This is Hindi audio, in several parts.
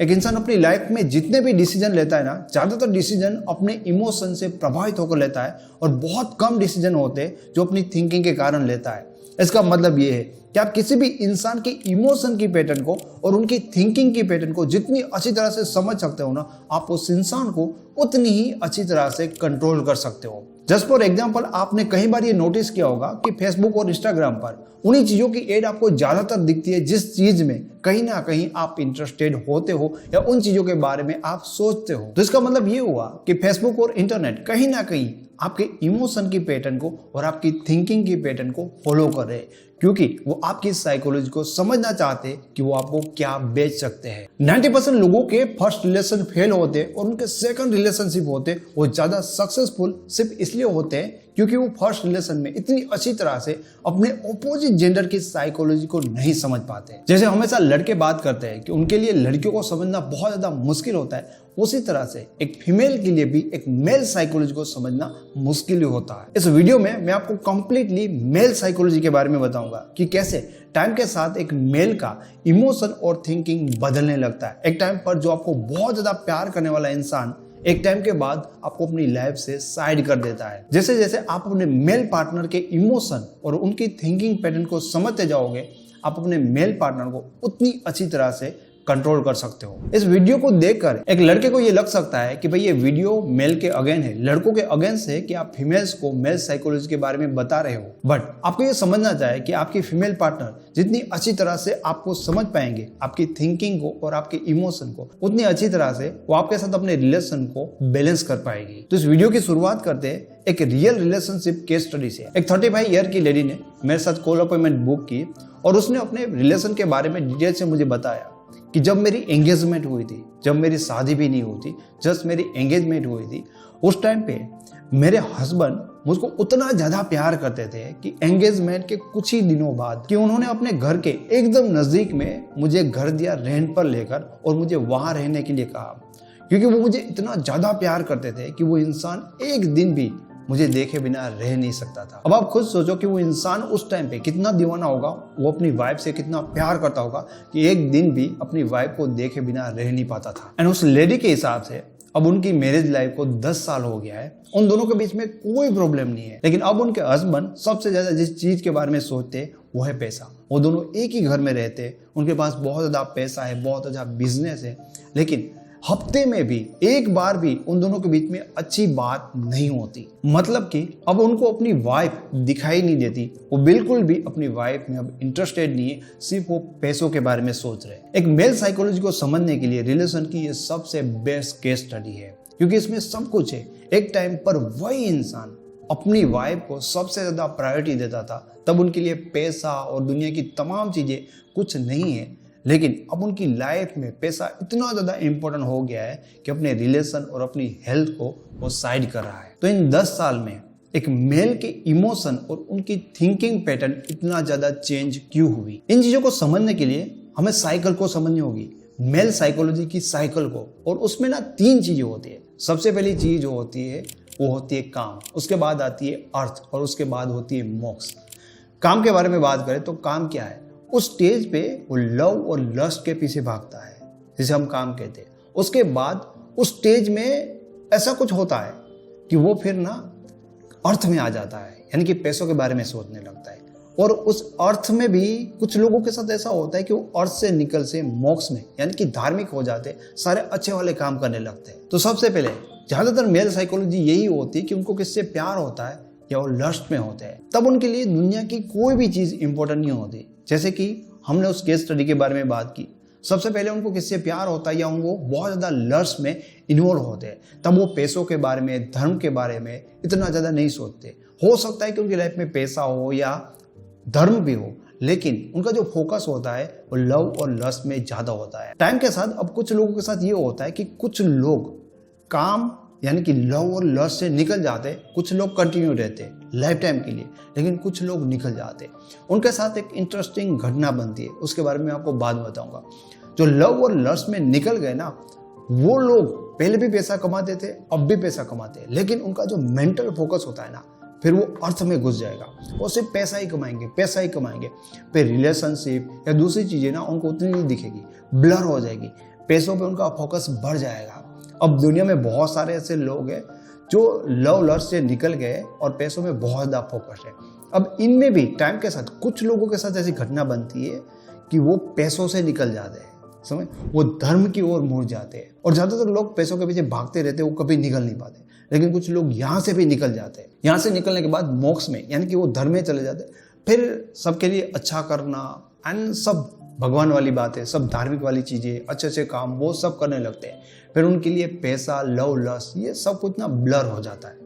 एक इंसान अपनी लाइफ में जितने भी डिसीजन लेता है ना, ज्यादातर डिसीजन अपने इमोशन से प्रभावित होकर लेता है और बहुत कम डिसीजन होते हैं जो अपनी थिंकिंग के कारण लेता है। इसका मतलब ये है कि आप किसी भी इंसान के इमोशन की पैटर्न को और उनकी थिंकिंग की पैटर्न को जितनी अच्छी तरह से समझ सकते हो ना, आप उस इंसान को उतनी ही अच्छी तरह से कंट्रोल कर सकते हो। जस्ट फॉर एग्जाम्पल, आपने कई बार ये नोटिस किया होगा कि फेसबुक और इंस्टाग्राम पर उन्हीं चीजों की एड आपको ज्यादातर दिखती है जिस चीज में कहीं ना कहीं आप इंटरेस्टेड होते हो या उन चीजों के बारे में आप सोचते हो। तो इसका मतलब ये हुआ कि फेसबुक और इंटरनेट कहीं ना कहीं आपके इमोशन की पैटर्न को और आपकी थिंकिंग की पैटर्न को फॉलो कर रहे हैं, क्योंकि वो आपकी साइकोलॉजी को समझना चाहते हैं कि वो आपको क्या बेच सकते हैं। 90% लोगों के फर्स्ट रिलेशन फेल होते और उनके सेकंड रिलेशनशिप होते वो ज्यादा सक्सेसफुल सिर्फ इसलिए होते हैं क्योंकि वो फर्स्ट रिलेशन में इतनी अच्छी तरह से अपने ऑपोजिट जेंडर की साइकोलॉजी को नहीं समझ पाते। जैसे हमेशा लड़के बात करते हैं कि उनके लिए लड़कियों को समझना बहुत ज्यादा मुश्किल होता है, उसी तरह से एक फीमेल के लिए भी एक मेल साइकोलॉजी को समझना मुश्किल ही होता है। इस वीडियो में मैं आपको कंप्लीटली मेल साइकोलॉजी के बारे में बताऊंगा कि कैसे टाइम के साथ एक मेल का इमोशन और थिंकिंग बदलने लगता है। एक टाइम पर जो आपको बहुत ज्यादा प्यार करने वाला इंसान एक टाइम के बाद आपको अपनी लाइफ से साइड कर देता है। जैसे जैसे आप अपने मेल पार्टनर के इमोशन और उनकी थिंकिंग पैटर्न को समझते जाओगे, आप अपने मेल पार्टनर को उतनी अच्छी तरह से कंट्रोल कर सकते हो। इस वीडियो को देखकर एक लड़के को ये लग सकता है कि भाई ये वीडियो मेल के अगेंस्ट है, लड़कों के अगेंस्ट है कि आप फीमेल्स को मेल साइकोलॉजी के बारे में बता रहे हो। बट आपको ये समझना चाहिए कि आपकी फीमेल पार्टनर जितनी अच्छी तरह से आपको समझ पाएंगे, आपकी थिंकिंग को और आपके इमोशन को, उतनी अच्छी तरह से वो आपके साथ अपने रिलेशन को बैलेंस कर पाएगी। तो इस वीडियो की शुरुआत करते हैं एक रियल रिलेशनशिप केस स्टडी से। एक 35 ईयर की लेडी ने मेरे साथ कॉल अपॉइंटमेंट बुक की और उसने अपने रिलेशन के बारे में डिटेल से मुझे बताया कि जब मेरी एंगेजमेंट हुई थी, जब मेरी शादी भी नहीं हुई थी, जस्ट मेरी एंगेजमेंट हुई थी, उस टाइम पे मेरे हस्बैंड मुझको उतना ज्यादा प्यार करते थे कि एंगेजमेंट के कुछ ही दिनों बाद कि उन्होंने अपने घर के एकदम नजदीक में मुझे घर दिया रेंट पर लेकर और मुझे वहां रहने के लिए कहा, क्योंकि वो मुझे इतना ज्यादा प्यार करते थे कि वो इंसान एक दिन भी मुझे देखे बिना रह नहीं सकता था। अब आप खुद सोचो कि वो इंसान उस टाइम पे कितना दीवाना होगा, वो अपनी वाइफ से कितना प्यार करता होगा कि एक दिन भी अपनी वाइफ को देखे बिना रह नहीं पाता था। एंड उस लेडी के हिसाब से अब उनकी मैरिज लाइफ को 10 साल हो गया है, उन दोनों के बीच में कोई प्रॉब्लम नहीं है। लेकिन अब उनके हस्बैंड सबसे ज्यादा जिस चीज के बारे में सोचते वो है पैसा। वो दोनों एक ही घर में रहते, उनके पास बहुत ज्यादा पैसा है, बहुत ज्यादा बिजनेस है, लेकिन हफ्ते में भी एक बार भी उन दोनों के बीच में अच्छी बात नहीं होती। मतलब कि अब उनको अपनी वाइफ दिखाई नहीं देती, वो बिल्कुल भी अपनी वाइफ में अब इंटरेस्टेड नहीं है, सिर्फ वो पैसों के बारे में सोच रहे हैं। एक मेल साइकोलॉजी को समझने के लिए रिलेशन की ये सबसे बेस्ट केस स्टडी है, क्योंकि इसमें सब कुछ है। एक टाइम पर वही इंसान अपनी वाइफ को सबसे ज्यादा प्रायोरिटी देता था, तब उनके लिए पैसा और दुनिया की तमाम चीजें कुछ नहीं है, लेकिन अब उनकी लाइफ में पैसा इतना ज्यादा इंपॉर्टेंट हो गया है कि अपने रिलेशन और अपनी हेल्थ को वो साइड कर रहा है। तो इन 10 साल में एक मेल के इमोशन और उनकी थिंकिंग पैटर्न इतना ज्यादा चेंज क्यों हुई? इन चीजों को समझने के लिए हमें साइकिल को समझनी होगी, मेल साइकोलॉजी की साइकिल को। और उसमें ना 3 चीजें होती है। सबसे पहली चीज जो होती है वो होती है काम, उसके बाद आती है अर्थ और उसके बाद होती है मोक्ष। काम के बारे में बात करें तो काम क्या है? उस स्टेज पे वो लव और लस्ट के पीछे भागता है, जिसे हम काम कहते हैं। उसके बाद उस स्टेज में ऐसा कुछ होता है कि वो फिर ना अर्थ में आ जाता है, यानी कि पैसों के बारे में सोचने लगता है। और उस अर्थ में भी कुछ लोगों के साथ ऐसा होता है कि वो अर्थ से निकल से मोक्ष में, यानी कि धार्मिक हो जाते, सारे अच्छे वाले काम करने लगते हैं। तो सबसे पहले ज्यादातर मेल साइकोलॉजी यही होती है कि उनको किससे प्यार होता है या वो लस्ट में होते हैं, तब उनके लिए दुनिया की कोई भी चीज इंपॉर्टेंट नहीं होती। जैसे कि हमने उस केस स्टडी के बारे में बात की, सबसे पहले उनको किससे प्यार होता है या वो बहुत ज्यादा लस्ट में इन्वॉल्व होते हैं, तब वो पैसों के बारे में, धर्म के बारे में इतना ज्यादा नहीं सोचते। हो सकता है कि उनकी लाइफ में पैसा हो या धर्म भी हो, लेकिन उनका जो फोकस होता है वो लव और लस्ट में ज्यादा होता है। टाइम के साथ अब कुछ लोगों के साथ ये होता है कि कुछ लोग काम यानी कि लव और लस्ट से निकल जाते, कुछ लोग कंटिन्यू रहते लाइफ टाइम के लिए, लेकिन कुछ लोग निकल जाते। उनके साथ एक इंटरेस्टिंग घटना बनती है, उसके बारे में आपको बाद में बताऊंगा। जो लव और लस्ट में निकल गए ना, वो लोग पहले भी पैसा कमाते थे, अब भी पैसा कमाते हैं, लेकिन उनका जो मेंटल फोकस होता है ना, फिर वो अर्थ में घुस जाएगा। वो सिर्फ पैसा ही कमाएंगे, पैसा ही कमाएंगे। फिर रिलेशनशिप या दूसरी चीजें ना उनको उतनी नहीं दिखेगी, ब्लर हो जाएगी। पैसों पे उनका फोकस बढ़ जाएगा। अब दुनिया में बहुत सारे ऐसे लोग हैं जो लव लस्ट से निकल गए और पैसों में बहुत ज़्यादा फोकस है। अब इनमें भी टाइम के साथ कुछ लोगों के साथ ऐसी घटना बनती है कि वो पैसों से निकल जाते हैं, समझ, वो धर्म की ओर मुड़ जाते हैं। और ज़्यादातर लोग पैसों के पीछे भागते रहते हैं, वो कभी निकल नहीं पाते। लेकिन कुछ लोग यहाँ से भी निकल जाते हैं। यहाँ से निकलने के बाद मोक्ष में, यानी कि वो धर्म में चले जाते हैं। फिर सबके लिए अच्छा करना एंड सब भगवान वाली बातें, सब धार्मिक वाली चीज़ें, अच्छे अच्छे काम, वो सब करने लगते हैं। फिर उनके लिए पैसा, लव लस्ट, ये सब कुछ ना ब्लर हो जाता है।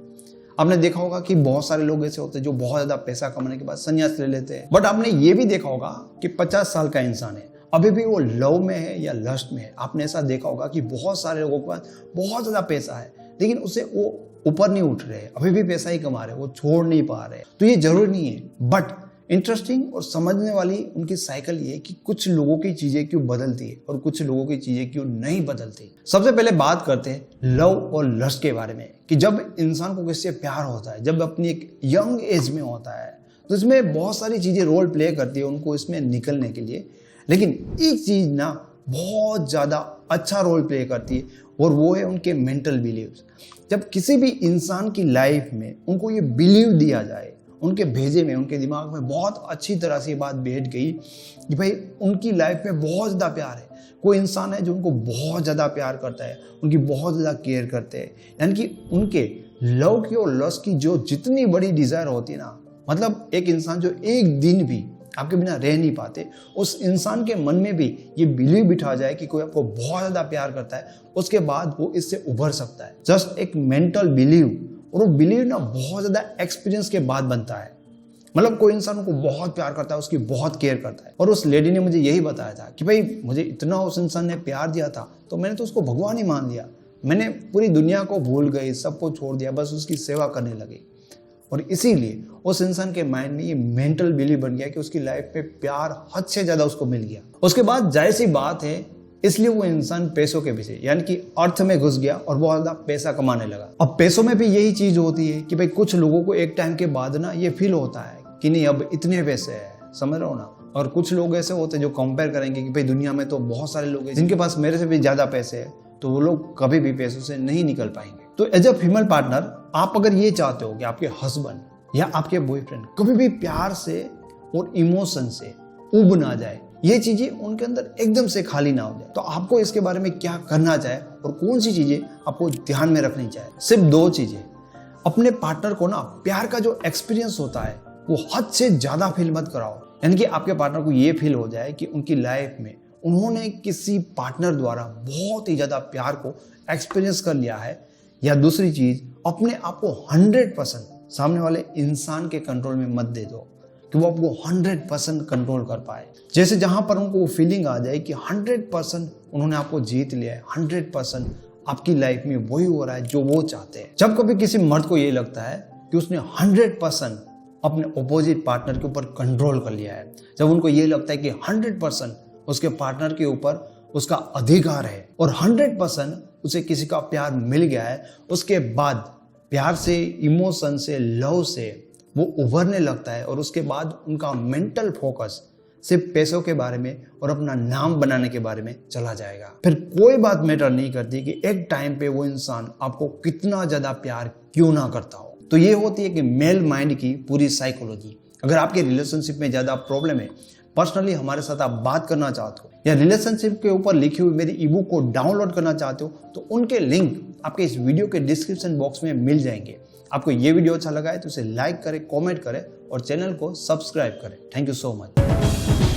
आपने देखा होगा कि बहुत सारे लोग ऐसे होते हैं जो बहुत ज़्यादा पैसा कमाने के बाद संन्यास ले लेते हैं। बट आपने ये भी देखा होगा कि 50 साल का इंसान है, अभी भी वो लव में है या लस्ट में है। आपने ऐसा देखा होगा कि बहुत सारे लोगों के पास बहुत ज़्यादा पैसा है, लेकिन उससे वो ऊपर नहीं उठ रहे, अभी भी पैसा ही कमा रहे, वो छोड़ नहीं पा रहे। तो ये जरूरी नहीं है, बट इंटरेस्टिंग और समझने वाली उनकी साइकिल ये है कि कुछ लोगों की चीजें क्यों बदलती है और कुछ लोगों की चीजें क्यों नहीं बदलती। सबसे पहले बात करते हैं लव और लस्ट के बारे में, कि जब इंसान को किससे प्यार होता है, जब अपनी एक यंग एज में होता है, तो इसमें बहुत सारी चीजें रोल प्ले करती है उनको इसमें निकलने के लिए। लेकिन एक चीज ना बहुत ज्यादा अच्छा रोल प्ले करती है, और वो है उनके मेंटल बिलीव्स। जब किसी भी इंसान की लाइफ में उनको ये बिलीव दिया जाए, उनके भेजे में, उनके दिमाग में बहुत अच्छी तरह से ये बात बैठ गई कि भाई उनकी लाइफ में बहुत ज़्यादा प्यार है, कोई इंसान है जो उनको बहुत ज़्यादा प्यार करता है, उनकी बहुत ज़्यादा केयर करते हैं, यानी कि उनके लव की और लस्ट की जो जितनी बड़ी डिज़ायर होती है ना, मतलब एक इंसान जो एक दिन भी आपके बिना रह नहीं पाते, उस इंसान के मन में भी ये बिलीव बिठा जाए कि कोई आपको बहुत ज़्यादा प्यार करता है, उसके बाद वो इससे उभर सकता है। जस्ट एक मेंटल बिलीव, और वो बिलीव ना बहुत ज़्यादा एक्सपीरियंस के बाद बनता है। मतलब कोई इंसान को बहुत प्यार करता है, उसकी बहुत केयर करता है। और उस लेडी ने मुझे यही बताया था कि भाई मुझे इतना उस इंसान ने प्यार दिया था, तो मैंने तो उसको भगवान ही मान लिया। मैंने पूरी दुनिया को भूल गई, सबको छोड़ दिया, बस उसकी सेवा करने लगी। और इसीलिए उस इंसान के माइंड में ये मेंटल बिलीव बन गया कि उसकी लाइफ में प्यार हद से ज़्यादा उसको मिल गया। उसके बाद जाहिर सी बात है, इसलिए वो इंसान पैसों के पीछे, यानी कि अर्थ में घुस गया और बहुत ज़्यादा पैसा कमाने लगा। अब पैसों में भी यही चीज़ होती है कि भाई कुछ लोगों को एक टाइम के बाद ना ये फील होता है कि नहीं अब इतने पैसे हैं, समझ रहे हो ना। और कुछ लोग ऐसे होते हैं जो कंपेयर करेंगे कि भाई दुनिया में तो बहुत सारे लोग हैं जिनके पास मेरे से भी ज़्यादा पैसे हैं, तो वो लोग कभी भी पैसों से नहीं निकल पाएंगे। तो एज अ फीमेल पार्टनर, आप अगर ये चाहते हो कि आपके हस्बैंड या आपके बॉयफ्रेंड कभी भी प्यार से और इमोशन से उब ना जाए, ये चीजें उनके अंदर एकदम से खाली ना हो जाए, तो आपको इसके बारे में क्या करना चाहिए और कौन सी चीजें आपको ध्यान में रखनी चाहिए। सिर्फ 2 चीजें। अपने पार्टनर को ना प्यार का जो एक्सपीरियंस होता है वो हद से ज्यादा फील मत कराओ, यानी कि आपके पार्टनर को ये फील हो जाए कि उनकी लाइफ में उन्होंने किसी पार्टनर द्वारा बहुत ही ज्यादा प्यार को एक्सपीरियंस कर लिया है। या दूसरी चीज, अपने आप को 100% सामने वाले इंसान के कंट्रोल में मत दे दो कि वो आपको 100% कंट्रोल कर पाए। जैसे जहां पर उनको वो फीलिंग आ जाए कि 100% उन्होंने आपको जीत लिया है, 100% आपकी लाइफ में वही हो रहा है जो वो चाहते हैं। जब कभी किसी मर्द को ये लगता है कि उसने 100% अपने अपोजिट पार्टनर के ऊपर कंट्रोल कर लिया है, जब उनको ये लगता है कि 100% उसके पार्टनर के ऊपर उसका अधिकार है और 100% उसे किसी का प्यार मिल गया है, उसके बाद प्यार से, इमोशन से, लव से वो उभरने लगता है और उसके बाद उनका मेंटल फोकस सिर्फ पैसों के बारे में और अपना नाम बनाने के बारे में चला जाएगा। फिर कोई बात मैटर नहीं करती कि एक टाइम पे वो इंसान आपको कितना ज्यादा प्यार क्यों ना करता हो। तो ये होती है कि मेल माइंड की पूरी साइकोलॉजी। अगर आपके रिलेशनशिप में ज्यादा प्रॉब्लम है, पर्सनली हमारे साथ आप बात करना चाहते हो या रिलेशनशिप के ऊपर लिखी हुई मेरी ई बुक को डाउनलोड करना चाहते हो, तो उनके लिंक आपके इस वीडियो के डिस्क्रिप्शन बॉक्स में मिल जाएंगे। आपको ये वीडियो अच्छा लगा है तो इसे लाइक करें, कमेंट करें और चैनल को सब्सक्राइब करें। Thank you so much.